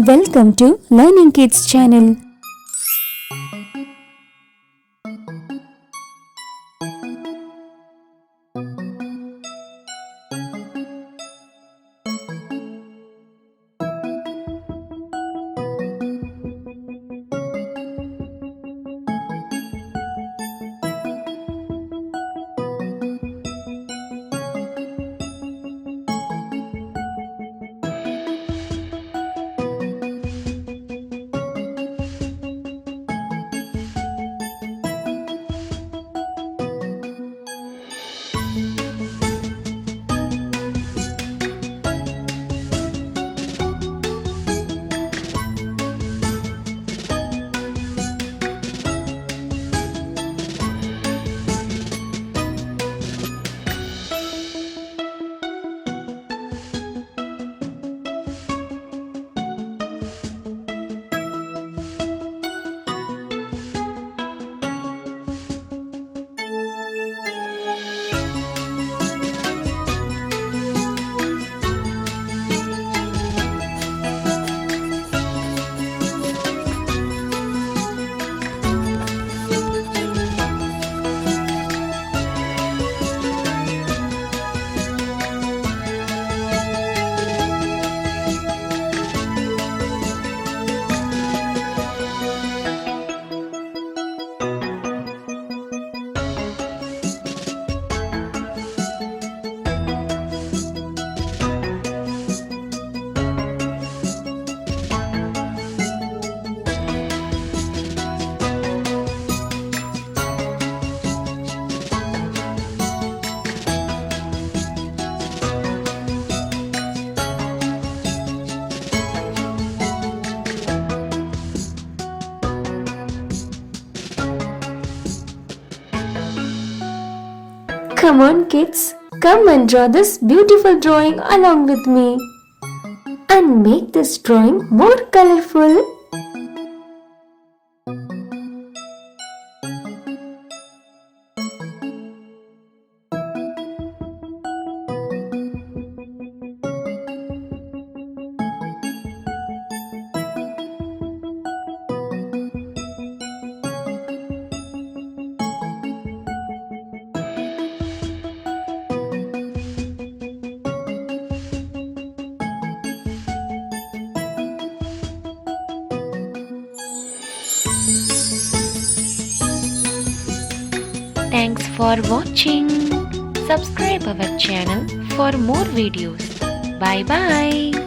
Welcome to Learning Kids channel. Come on kids, come and draw this beautiful drawing along with me and make this drawing more colorful. Thanks for watching. Subscribe our channel for more videos. Bye bye.